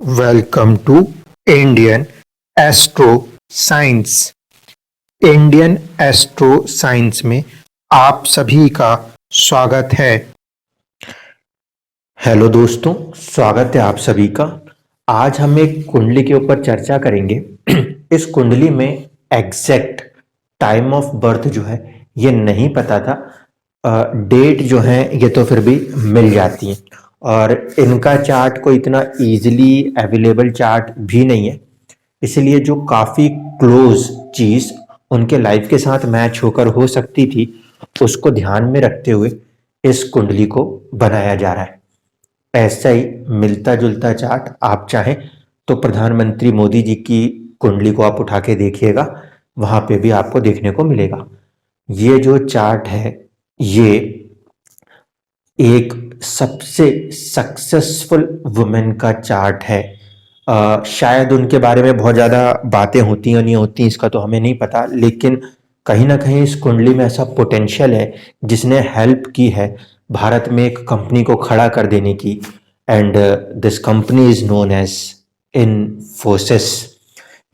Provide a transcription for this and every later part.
Welcome to Indian astro science. Indian astro science में आप सभी का स्वागत है। हेलो दोस्तों, स्वागत है आप सभी का। आज हम एक कुंडली के ऊपर चर्चा करेंगे। इस कुंडली में एग्जैक्ट टाइम ऑफ बर्थ जो है ये नहीं पता था, डेट जो है ये तो फिर भी मिल जाती है, और इनका चार्ट कोई इतना इजीली अवेलेबल चार्ट भी नहीं है, इसलिए जो काफ़ी क्लोज चीज़ उनके लाइफ के साथ मैच होकर हो सकती थी उसको ध्यान में रखते हुए इस कुंडली को बनाया जा रहा है। ऐसा ही मिलता जुलता चार्ट आप चाहें तो प्रधानमंत्री मोदी जी की कुंडली को आप उठा के देखिएगा, वहां पे भी आपको देखने को मिलेगा। ये जो चार्ट है ये एक सबसे सक्सेसफुल वुमेन का चार्ट है। शायद उनके बारे में बहुत ज़्यादा बातें होती या नहीं होती इसका तो हमें नहीं पता, लेकिन कहीं ना कहीं इस कुंडली में ऐसा पोटेंशियल है जिसने हेल्प की है भारत में एक कंपनी को खड़ा कर देने की, and this company is known as Infosys.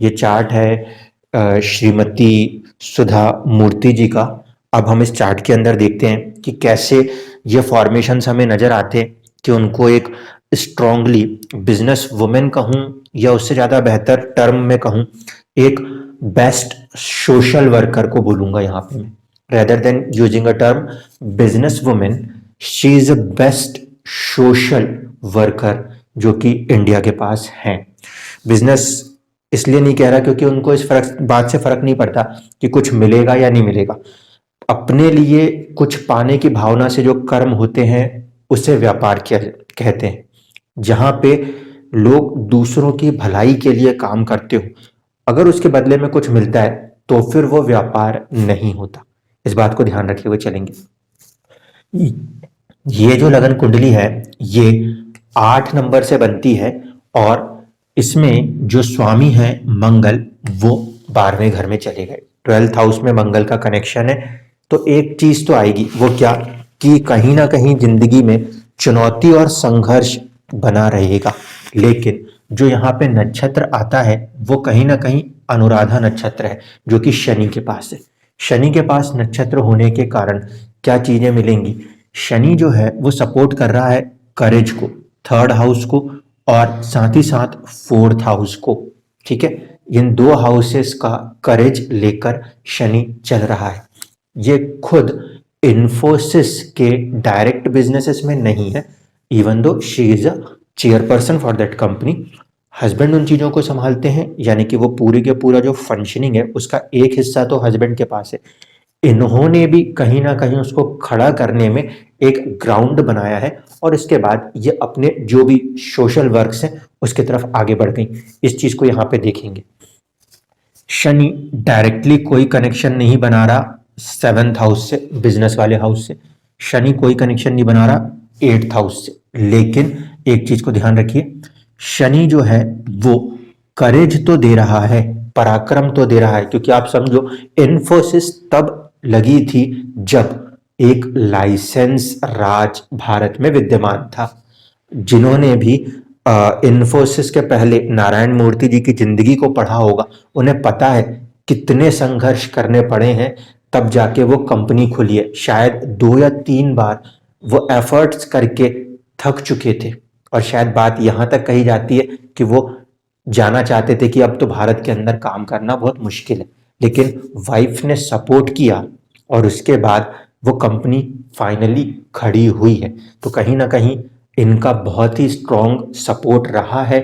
ये चार्ट है श्रीमती सुधा मूर्ति जी का। अब हम इस चार्ट के अंदर देखते हैं कि कैसे ये फॉर्मेशंस हमें नजर आते हैं कि उनको एक स्ट्रांगली बिजनेस वुमेन कहूँ या उससे ज़्यादा बेहतर टर्म में कहूँ एक बेस्ट सोशल वर्कर को बोलूँगा यहाँ पे मैं, rather than using a term business women, she is a best social worker जो कि इंडिया के पास हैं। बिजनेस इसलिए नहीं कह रहा क्योंकि उनको इस बात से फर्क नहीं पड़ता कि कुछ मिलेगा या नहीं मिलेगा। अपने लिए कुछ पाने की भावना से जो कर्म होते हैं उसे व्यापार कहते हैं, जहां पे लोग दूसरों की भलाई के लिए काम करते हो, अगर उसके बदले में कुछ मिलता है तो फिर वो व्यापार नहीं होता। इस बात को ध्यान रखे हुए चलेंगे। ये जो लगन कुंडली है ये 8 नंबर से बनती है, और इसमें जो स्वामी है मंगल वो 12वें घर में चले गए, 12th हाउस में मंगल का कनेक्शन है। तो एक चीज तो आएगी, वो क्या कि कहीं ना कहीं जिंदगी में चुनौती और संघर्ष बना रहेगा, लेकिन जो यहाँ पे नक्षत्र आता है वो कहीं ना कहीं अनुराधा नक्षत्र है जो कि शनि के पास है। शनि के पास नक्षत्र होने के कारण क्या चीजें मिलेंगी, शनि जो है वो सपोर्ट कर रहा है करेज को, 3rd हाउस को, और साथ ही साथ 4th हाउस को। ठीक है, इन 2 हाउसेस का करेज लेकर शनि चल रहा है। ये खुद इन्फोसिस के डायरेक्ट बिजनेसेस में नहीं है, even though she is a chairperson for that company. Husband उन चीज़ों को संभालते हैं, यानी कि वो पूरी के पूरा जो फंक्शनिंग है उसका एक हिस्सा तो हस्बैंड के पास है। इन्होंने भी कहीं ना कहीं उसको खड़ा करने में एक ग्राउंड बनाया है, और इसके बाद ये अपने जो भी सोशल वर्क्स हैं उसके तरफ आगे बढ़ गई। इस चीज को यहाँ पे देखेंगे। शनि डायरेक्टली कोई कनेक्शन नहीं बना रहा 7th हाउस से, बिजनेस वाले हाउस से। शनि कोई कनेक्शन नहीं बना रहा 8th हाउस से, लेकिन एक चीज को ध्यान रखिए, शनि जो है वो करेज तो दे रहा है, पराक्रम तो दे रहा है, क्योंकि आप समझो इन्फोसिस तब लगी थी जब एक लाइसेंस राज भारत में विद्यमान था। जिन्होंने भी इन्फोसिस के पहले नारायण मूर्ति जी की जिंदगी को पढ़ा होगा उन्हें पता है कितने संघर्ष करने पड़े हैं, तब जाके वो कंपनी खुली है। शायद 2 या 3 बार वो एफर्ट्स करके थक चुके थे, और शायद बात यहां तक कही जाती है कि वो जाना चाहते थे कि अब तो भारत के अंदर काम करना बहुत मुश्किल है, लेकिन वाइफ ने सपोर्ट किया और उसके बाद वो कंपनी फाइनली खड़ी हुई है। तो कहीं ना कहीं इनका बहुत ही स्ट्रॉन्ग सपोर्ट रहा है,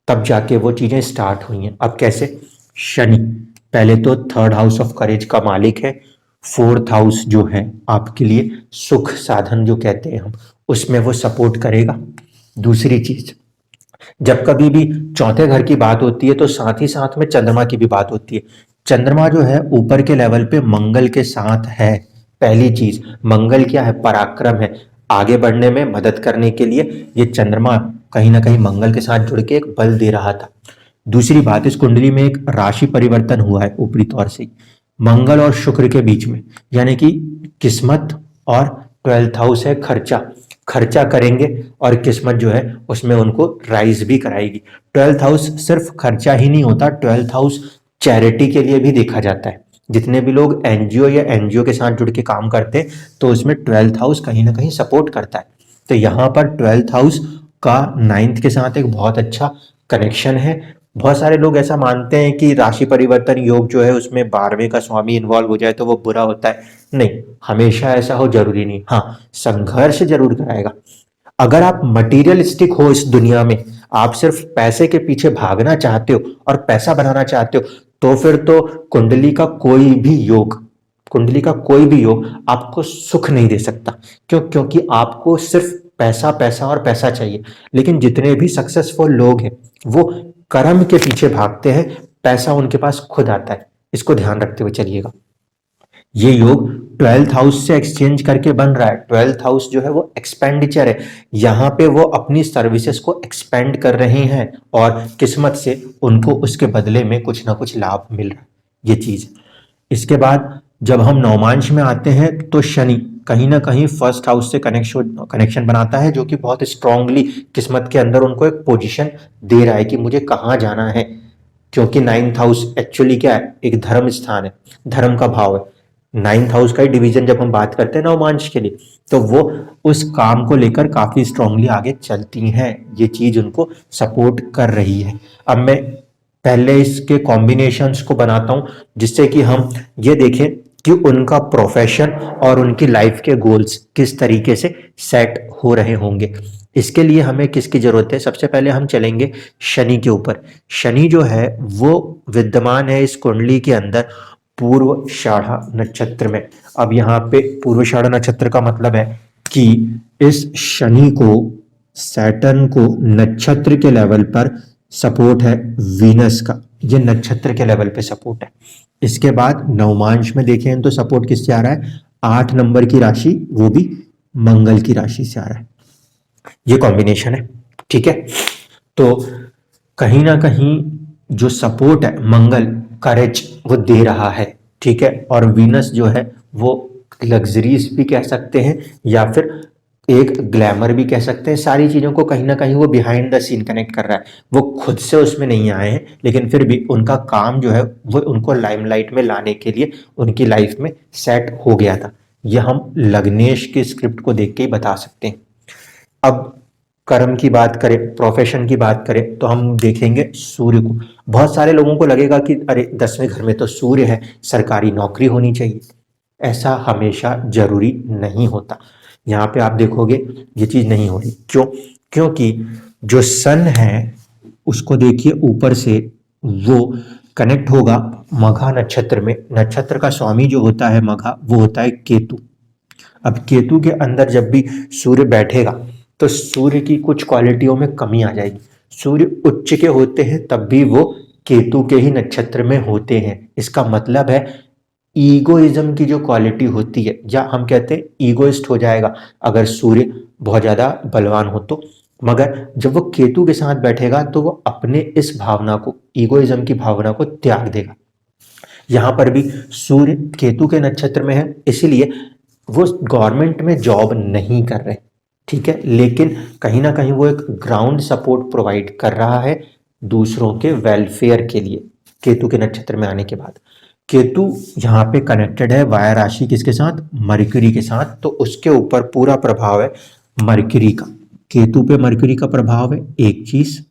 तब जाके वो चीजें स्टार्ट हुई हैं। अब कैसे, शनि पहले तो 3rd हाउस ऑफ करेज का मालिक है, 4th हाउस जो है आपके लिए सुख साधन जो कहते हैं हम, उसमें वो सपोर्ट करेगा। दूसरी चीज, जब कभी भी 4थे घर की बात होती है तो साथ ही साथ में चंद्रमा की भी बात होती है। चंद्रमा जो है ऊपर के लेवल पे मंगल के साथ है। पहली चीज, मंगल क्या है, पराक्रम है, आगे बढ़ने में मदद करने के लिए ये चंद्रमा कहीं ना कहीं मंगल के साथ जुड़ के एक बल दे रहा था। दूसरी बात, इस कुंडली में एक राशि परिवर्तन हुआ है ऊपरी तौर से, मंगल और शुक्र के बीच में, यानी कि किस्मत और 12th हाउस है खर्चा, खर्चा करेंगे और किस्मत जो है उसमें उनको राइज भी कराएगी। 12th हाउस सिर्फ खर्चा ही नहीं होता, 12th हाउस चैरिटी के लिए भी देखा जाता है। जितने भी लोग एनजीओ या एनजीओ के साथ जुड़ के काम करते हैं तो उसमें 12th हाउस कहीं ना कहीं सपोर्ट करता है। तो यहाँ पर 12th हाउस का 9th के साथ एक बहुत अच्छा कनेक्शन है। बहुत सारे लोग ऐसा मानते हैं कि राशि परिवर्तन योग जो है उसमें 12वें का स्वामी इन्वॉल्व हो जाए तो वो बुरा होता है। नहीं, हमेशा ऐसा हो जरूरी नहीं। हाँ, संघर्ष जरूर कराएगा। अगर आप मटीरियलिस्टिक हो इस दुनिया में, आप सिर्फ पैसे के पीछे भागना चाहते हो और पैसा बनाना चाहते हो, तो फिर तो कुंडली का कोई भी योग आपको सुख नहीं दे सकता। क्योंकि आपको सिर्फ पैसा पैसा और पैसा चाहिए। लेकिन जितने भी सक्सेसफुल लोग हैं वो कर्म के पीछे भागते हैं, पैसा उनके पास खुद आता है। इसको ध्यान रखते हुए चलिएगा। ये योग 12th हाउस से एक्सचेंज करके बन रहा है। 12th हाउस जो है वो एक्सपेंडिचर है। यहाँ पे वो अपनी सर्विसेज को एक्सपेंड कर रहे हैं और किस्मत से उनको उसके बदले में कुछ ना कुछ लाभ मिल रहा है, ये चीज। इसके बाद जब हम नवमांश में आते हैं तो शनि कहीं ना कहीं फर्स्ट हाउस से कनेक्शन बनाता है, जो कि बहुत स्ट्रांगली किस्मत के अंदर उनको एक पोजीशन दे रहा है कि मुझे कहाँ जाना है। क्योंकि 9th हाउस एक्चुअली क्या है, एक धर्म स्थान है, धर्म का भाव है। 9th हाउस का ही डिवीजन जब हम बात करते हैं नवमांश के लिए, तो वो उस काम को लेकर काफी स्ट्रांगली आगे चलती हैं। ये चीज उनको सपोर्ट कर रही है। अब मैं पहले इसके कॉम्बिनेशंस को बनाता हूं जिससे कि हम ये देखें कि उनका प्रोफेशन और उनकी लाइफ के गोल्स किस तरीके से सेट हो रहे होंगे। इसके लिए हमें किसकी जरूरत है? सबसे पहले हम चलेंगे शनि के ऊपर। शनि जो है वो विद्यमान है इस कुंडली के अंदर पूर्वाषाढ़ा नक्षत्र में। अब यहाँ पे पूर्वाषाढ़ा नक्षत्र का मतलब है कि इस शनि को, सैटर्न को नक्षत्र के लेवल पर सपोर्ट है वीनस का, ये नक्षत्र के लेवल पे सपोर्ट है। इसके बाद नवमांश में देखें तो सपोर्ट किससे आ रहा है? 8 नंबर की राशि, वो भी मंगल की राशि से आ रहा है। ये कॉम्बिनेशन है, ठीक है। तो कहीं ना कहीं जो सपोर्ट है मंगल करेज वो दे रहा है, ठीक है। और वीनस जो है वो लग्जरीज भी कह सकते हैं या फिर एक ग्लैमर भी कह सकते हैं। सारी चीजों को कहीं ना कहीं वो बिहाइंड द सीन कनेक्ट कर रहा है। वो खुद से उसमें नहीं आए हैं, लेकिन फिर भी उनका काम जो है वो उनको लाइमलाइट में लाने के लिए उनकी लाइफ में सेट हो गया था। ये हम लग्नेश के स्क्रिप्ट को देख के ही बता सकते हैं। अब कर्म की बात करें, प्रोफेशन की बात करें तो हम देखेंगे सूर्य को। बहुत सारे लोगों को लगेगा कि अरे 10वें घर में तो सूर्य है, सरकारी नौकरी होनी चाहिए। ऐसा हमेशा जरूरी नहीं होता। यहाँ पे आप देखोगे ये चीज नहीं हो रही। क्यों? क्योंकि जो सन है उसको देखिए ऊपर से, वो कनेक्ट होगा मघा नक्षत्र में। नक्षत्र का स्वामी जो होता है मघा, वो होता है केतु। अब केतु के अंदर जब भी सूर्य बैठेगा तो सूर्य की कुछ क्वालिटियों में कमी आ जाएगी। सूर्य उच्च के होते हैं तब भी वो केतु के ही नक्षत्र में होते हैं। इसका मतलब है ईगोइज्म की जो क्वालिटी होती है, या हम कहते हैं ईगोइस्ट हो जाएगा अगर सूर्य बहुत ज्यादा बलवान हो तो। मगर जब वो केतु के साथ बैठेगा तो वो अपने इस भावना को, ईगोइज्म की भावना को त्याग देगा। यहां पर भी सूर्य केतु के नक्षत्र में है, इसलिए वो गवर्नमेंट में जॉब नहीं कर रहे, ठीक है। लेकिन कहीं ना कहीं वो एक ग्राउंड सपोर्ट प्रोवाइड कर रहा है दूसरों के वेलफेयर के लिए। केतु के नक्षत्र में आने के बाद केतु यहाँ पे कनेक्टेड है वाया राशि किसके साथ? मरक्यूरी के साथ। तो उसके ऊपर पूरा प्रभाव है मरक्यूरी का। केतु पे मरक्यूरी का प्रभाव है, एक चीज।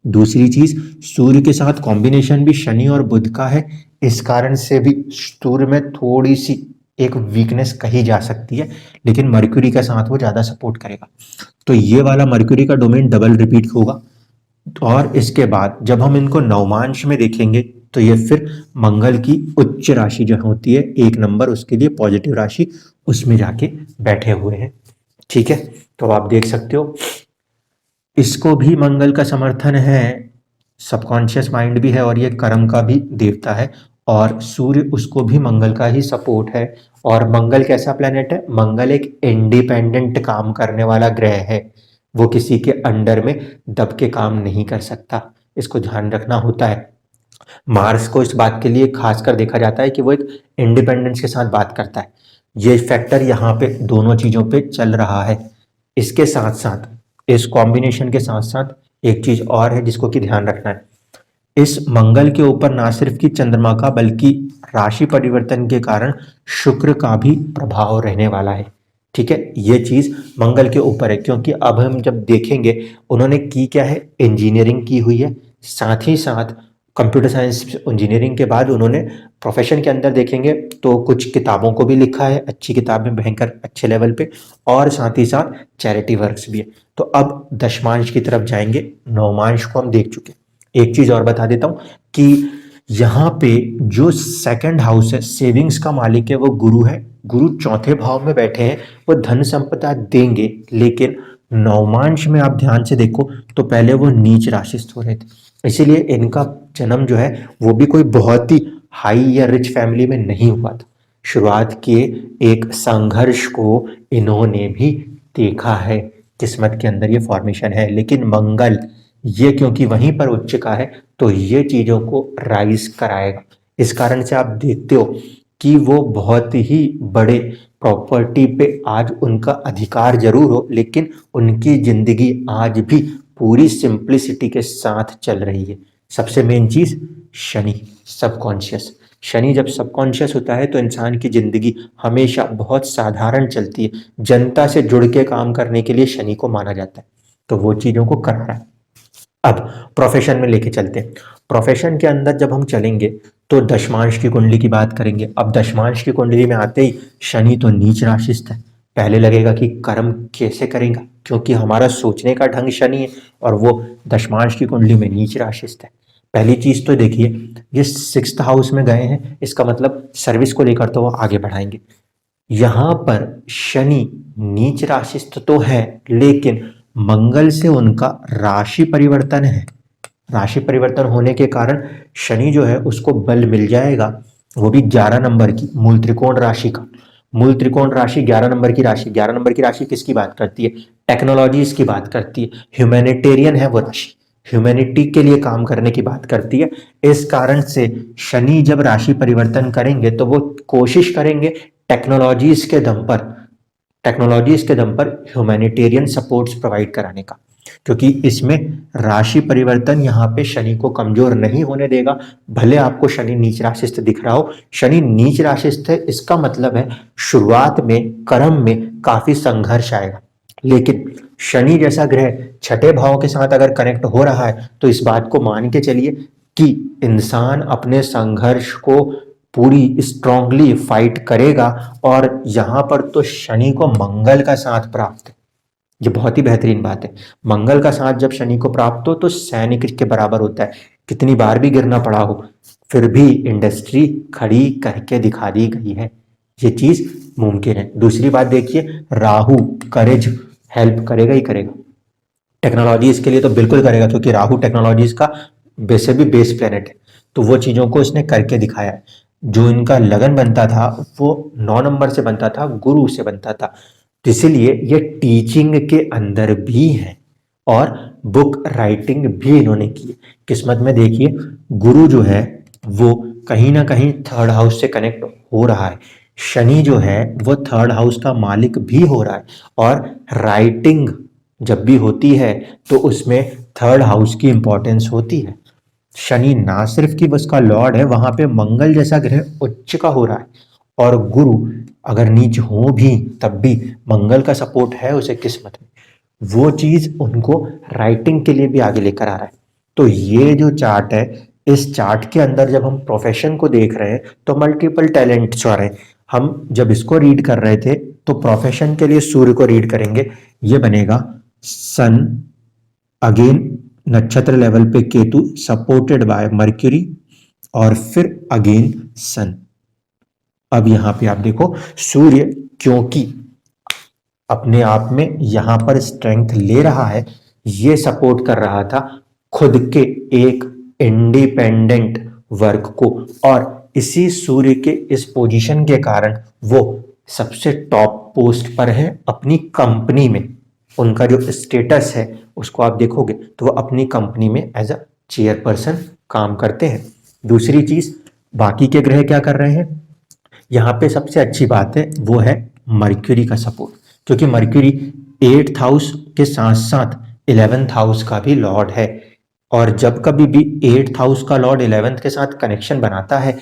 दूसरी चीज, सूर्य के साथ कॉम्बिनेशन भी शनि और बुध का है। इस कारण से भी सूर्य में थोड़ी सी एक वीकनेस कही जा सकती है, लेकिन मरक्यूरी के साथ वो ज्यादा सपोर्ट करेगा। तो ये वाला मरक्यूरी का डोमेन डबल रिपीट होगा। और इसके बाद जब हम इनको नवमांश में देखेंगे तो ये फिर मंगल की उच्च राशि जो होती है 1 नंबर, उसके लिए पॉजिटिव राशि, उसमें जाके बैठे हुए हैं, ठीक है। तो आप देख सकते हो इसको भी मंगल का समर्थन है, सबकॉन्शियस माइंड भी है और ये कर्म का भी देवता है। और सूर्य उसको भी मंगल का ही सपोर्ट है। और मंगल कैसा प्लेनेट है? मंगल एक इंडिपेंडेंट काम करने वाला ग्रह है। वो किसी के अंडर में दब के काम नहीं कर सकता, इसको ध्यान रखना होता है। मार्स को इस बात के लिए खासकर देखा जाता है कि वो एक इंडिपेंडेंस के साथ बात करता है। ये फैक्टर यहाँ पे दोनों चीजों पे चल रहा है। इसके साथ साथ, इस कॉम्बिनेशन के साथ साथ एक चीज और है जिसको कि ध्यान रखना है। इस मंगल के ऊपर ना सिर्फ कि चंद्रमा का बल्कि राशि परिवर्तन के कारण शुक्र का भी प्रभाव रहने वाला है। ठीक है, ये चीज मंगल के ऊपर है, क्योंकि अब हम जब देखेंगे उन्होंने की क्या है, इंजीनियरिंग की हुई है, साथ ही साथ कंप्यूटर साइंस इंजीनियरिंग के बाद उन्होंने प्रोफेशन के अंदर देखेंगे तो कुछ किताबों को भी लिखा है, अच्छी किताबें भयंकर अच्छे लेवल पे, और साथ ही साथ चैरिटी वर्क्स भी है। तो अब दशमांश की तरफ जाएंगे, नवमांश को हम देख चुके। एक चीज और बता देता हूं कि यहाँ पे जो सेकंड हाउस है, सेविंग्स का मालिक है, वो गुरु है। गुरु चौथे भाव में बैठे हैं, वो धन संपदा देंगे, लेकिन नवमांश में आप ध्यान से देखो तो पहले वो नीच राशिस्थ हो रहे थे, इसीलिए इनका जन्म जो है वो भी कोई बहुत ही हाई या रिच फैमिली में नहीं हुआ था। शुरुआत के एक संघर्ष को इन्होंने भी देखा है, किस्मत के अंदर ये फॉर्मेशन है। लेकिन मंगल ये क्योंकि वहीं पर उच्च का है तो ये चीजों को राइज कराएगा। इस कारण से आप देखते हो कि वो बहुत ही बड़े प्रॉपर्टी पे आज उनका अधिकार जरूर हो, लेकिन उनकी जिंदगी आज भी पूरी सिंप्लिसिटी के साथ चल रही है। सबसे मेन चीज शनि, सबकॉन्शियस। शनि जब सबकॉन्शियस होता है तो इंसान की जिंदगी हमेशा बहुत साधारण चलती है। जनता से जुड़ के काम करने के लिए शनि को माना जाता है, तो वो चीजों को कर रहा है। अब प्रोफेशन में लेके चलते हैं। प्रोफेशन के अंदर जब हम चलेंगे तो दशमांश की कुंडली की बात करेंगे। अब दशमांश की कुंडली में आते ही शनि तो नीच राशिस्थ है। पहले लगेगा कि कर्म कैसे करेगा, क्योंकि हमारा सोचने का ढंग शनि है और वो दशमांश की कुंडली में नीच राशिस्थ है। पहली चीज तो देखिए, ये 6th हाउस में गए हैं, इसका मतलब सर्विस को लेकर तो वो आगे बढ़ाएंगे। यहां पर शनि नीच राशिस्थ तो है, लेकिन मंगल से उनका राशि परिवर्तन है। राशि परिवर्तन होने के कारण शनि जो है उसको बल मिल जाएगा, वो भी 11 नंबर की मूल त्रिकोण राशि का। मूल त्रिकोण राशि 11 नंबर की राशि। 11 नंबर की राशि किसकी बात करती है, टेक्नोलॉजीज की बात करती है। ह्यूमैनिटेरियन है वो राशि, ह्यूमैनिटी के लिए काम करने की बात करती है। इस कारण से शनि जब राशि परिवर्तन करेंगे तो वो कोशिश करेंगे टेक्नोलॉजीज के दम पर, टेक्नोलॉजीज के दम पर ह्यूमैनिटेरियन सपोर्ट्स प्रोवाइड कराने का, क्योंकि इसमें राशि परिवर्तन यहाँ पे शनि को कमजोर नहीं होने देगा। भले आपको शनि नीच राशिस्थ दिख रहा हो, शनि नीच राशिस्थ है, इसका मतलब है शुरुआत में कर्म में काफी संघर्ष आएगा। लेकिन शनि जैसा ग्रह छठे भाव के साथ अगर कनेक्ट हो रहा है तो इस बात को मान के चलिए कि इंसान अपने संघर्ष को पूरी स्ट्रांगली फाइट करेगा। और यहां पर तो शनि को मंगल का साथ प्राप्त है, ये बहुत ही बेहतरीन बात है। मंगल का साथ जब शनि को प्राप्त हो तो सैनिक के बराबर होता है। कितनी बार भी गिरना पड़ा हो फिर भी इंडस्ट्री खड़ी करके दिखा दी गई है, ये चीज मुमकिन है। दूसरी बात देखिए, राहु करेज हेल्प करेगा ही करेगा, टेक्नोलॉजी इसके लिए तो बिल्कुल करेगा, क्योंकि राहु टेक्नोलॉजीज का वैसे भी बेस प्लेनेट है, तो वो चीजों को इसने करके दिखाया है। जो इनका लगन बनता था वो 9 नंबर से बनता था, गुरु से बनता था, तो इसीलिए ये टीचिंग के अंदर भी है और बुक राइटिंग भी इन्होंने की है। किस्मत में देखिए गुरु जो है वो कहीं ना कहीं 3rd हाउस से कनेक्ट हो रहा है, शनि जो है वो 3rd हाउस का मालिक भी हो रहा है, और राइटिंग जब भी होती है तो उसमें 3rd हाउस की इंपॉर्टेंस होती है। शनि ना सिर्फ कि उसका लॉर्ड है, वहां पे मंगल जैसा ग्रह उच्च का हो रहा है, और गुरु अगर नीच हो भी तब भी मंगल का सपोर्ट है उसे किस्मत में, वो चीज उनको राइटिंग के लिए भी आगे लेकर आ रहा है। तो ये जो चार्ट है, इस चार्ट के अंदर जब हम प्रोफेशन को देख रहे हैं तो मल्टीपल टैलेंट्स आ रहे हैं। हम जब इसको रीड कर रहे थे तो प्रोफेशन के लिए सूर्य को रीड करेंगे, ये बनेगा सन, अगेन नक्षत्र लेवल पे केतु सपोर्टेड बाय मर्क्यूरी, और फिर अगेन सन। अब यहां पे आप देखो सूर्य क्योंकि अपने आप में यहां पर स्ट्रेंथ ले रहा है, ये सपोर्ट कर रहा था खुद के एक इंडिपेंडेंट वर्क को, और इसी सूर्य के इस पोजीशन के कारण वो सबसे टॉप पोस्ट पर है अपनी कंपनी में। उनका जो स्टेटस है उसको आप देखोगे तो वो अपनी कंपनी में एज अ चेयरपर्सन काम करते हैं। दूसरी चीज, बाकी के ग्रह क्या कर रहे हैं, यहाँ पे सबसे अच्छी बात है वो है मर्क्यूरी का सपोर्ट, क्योंकि मर्क्यूरी 8th हाउस के साथ साथ 11th हाउस का भी लॉर्ड है, और जब कभी भी 8th हाउस का लॉर्ड 11th के साथ कनेक्शन बनाता है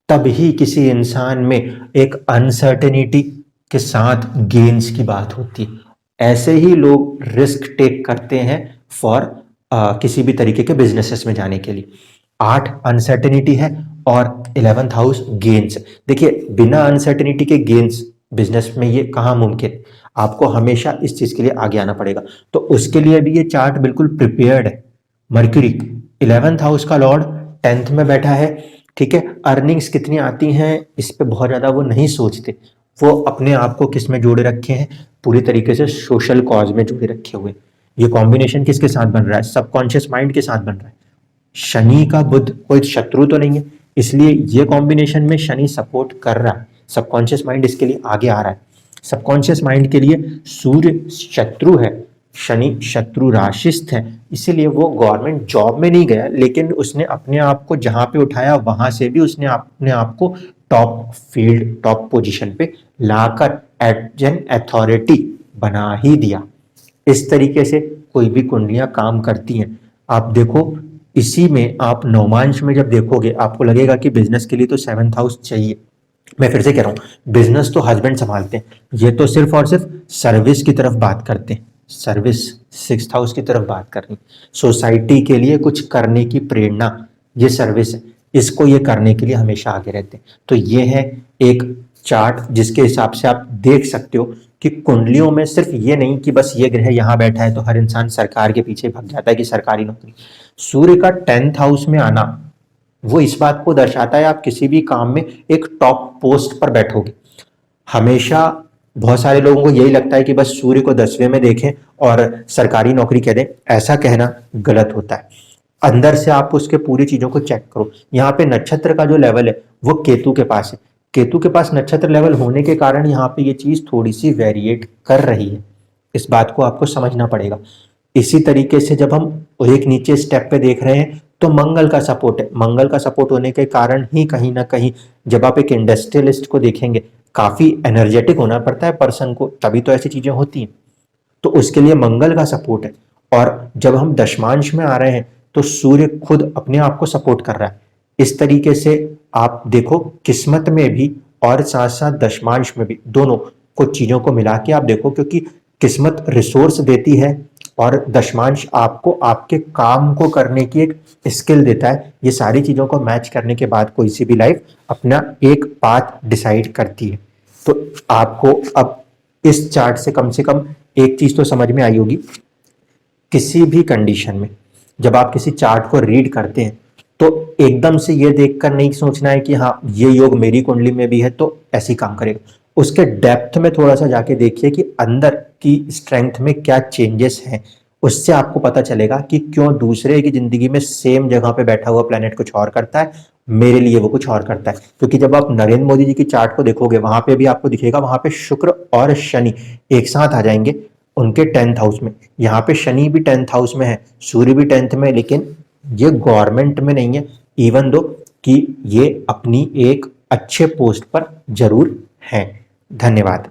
तभी किसी इंसान में एक अनसर्टेनिटी के साथ गेन्स की बात होती है। ऐसे ही लोग रिस्क टेक करते हैं फॉर किसी भी तरीके के बिजनेसेस में जाने के लिए। 8 अनसर्टेनिटी है और 11th हाउस गेन्स। देखिए, बिना अनसर्टेनिटी के गेन्स बिजनेस में ये कहाँ मुमकिन, आपको हमेशा इस चीज के लिए आगे आना पड़ेगा। तो उसके लिए भी ये चार्ट बिल्कुल प्रिपेयर्ड है। मर्क्यूरी 11th हाउस का लॉर्ड 10th में बैठा है, ठीक है। अर्निंग्स कितनी आती हैं इस पे बहुत ज्यादा वो नहीं सोचते, वो अपने आप को किस में जोड़े रखे हैं, पूरी तरीके से सोशल कॉज में जोड़े रखे हुए। ये कॉम्बिनेशन किसके साथ बन रहा है, सबकॉन्शियस माइंड के साथ बन रहा है। शनि का बुध कोई शत्रु तो नहीं है, इसलिए ये कॉम्बिनेशन में शनि सपोर्ट कर रहा है, सबकॉन्शियस माइंड इसके लिए आगे आ रहा है। सबकॉन्शियस माइंड के लिए सूर्य शत्रु है, शनि शत्रु राशिस्थ है, इसीलिए वो गवर्नमेंट जॉब में नहीं गया, लेकिन उसने अपने आप को जहां पे उठाया वहां से भी उसने अपने आप को टॉप फील्ड, टॉप पोजीशन पे लाकर एज एन अथॉरिटी बना ही दिया। इस तरीके से कोई भी कुंडलियां काम करती हैं। आप देखो, इसी में आप नवमांश में जब देखोगे आपको लगेगा कि बिजनेस के लिए तो 7th हाउस चाहिए। मैं फिर से कह रहा हूं, बिजनेस तो हस्बैंड संभालते हैं, ये तो सिर्फ और सिर्फ सर्विस की तरफ बात करते हैं। सर्विस 6th हाउस की तरफ बात करनी, सोसाइटी के लिए कुछ करने की प्रेरणा, ये सर्विस है, इसको ये करने के लिए हमेशा आगे रहते हैं। तो ये है एक चार्ट जिसके हिसाब से आप देख सकते हो कि कुंडलियों में सिर्फ ये नहीं कि बस ये ग्रह यहां बैठा है तो हर इंसान सरकार के पीछे भाग जाता है कि सरकारी नौकरी। सूर्य का 10th हाउस में आना वो इस बात को दर्शाता है आप किसी भी काम में एक टॉप पोस्ट पर बैठोगे। हमेशा बहुत सारे लोगों को यही लगता है कि बस सूर्य को 10वें में देखें और सरकारी नौकरी कह दें, ऐसा कहना गलत होता है। अंदर से आप उसके पूरी चीजों को चेक करो। यहाँ पे नक्षत्र का जो लेवल है वो केतु के पास है, केतु के पास नक्षत्र लेवल होने के कारण यहाँ पे ये चीज थोड़ी सी वेरिएट कर रही है, इस बात को आपको समझना पड़ेगा। इसी तरीके से जब हम एक नीचे स्टेप पे देख रहे हैं तो मंगल का सपोर्ट है, मंगल का सपोर्ट होने के कारण ही कहीं ना कहीं जब आप एक इंडस्ट्रियलिस्ट को देखेंगे, काफी एनर्जेटिक होना पड़ता है पर्सन को, तभी तो ऐसी चीजें होती हैं। तो उसके लिए मंगल का सपोर्ट है। और जब हम दशमांश में आ रहे हैं तो सूर्य खुद अपने आप को सपोर्ट कर रहा है। इस तरीके से आप देखो, किस्मत में भी और साथ साथ दशमांश में भी, दोनों कुछ चीजों को मिला के आप देखो, क्योंकि किस्मत रिसोर्स देती है और दशमांश आपको आपके काम को करने की एक स्किल देता है। ये सारी चीजों को मैच करने के बाद कोई सी भी लाइफ अपना एक पाथ डिसाइड करती है। तो आपको अब इस चार्ट से कम एक चीज तो समझ में आई होगी, किसी भी कंडीशन में जब आप किसी चार्ट को रीड करते हैं तो एकदम से ये देखकर नहीं सोचना है कि हाँ ये योग मेरी कुंडली में भी है तो ऐसी काम करेगा। उसके डेप्थ में थोड़ा सा जाके देखिए कि अंदर की स्ट्रेंथ में क्या चेंजेस हैं, उससे आपको पता चलेगा कि क्यों दूसरे की जिंदगी में सेम जगह पे बैठा हुआ प्लेनेट कुछ और करता है, मेरे लिए वो कुछ और करता है। क्योंकि जब आप नरेंद्र मोदी जी की चार्ट को देखोगे वहां पे भी आपको दिखेगा, वहां पे शुक्र और शनि एक साथ आ जाएंगे उनके 10th हाउस में। यहाँ पे शनि भी 10th हाउस में है, सूर्य भी 10th में, लेकिन ये गवर्नमेंट में नहीं है, इवन दो कि ये अपनी एक अच्छे पोस्ट पर जरूर हैं। धन्यवाद।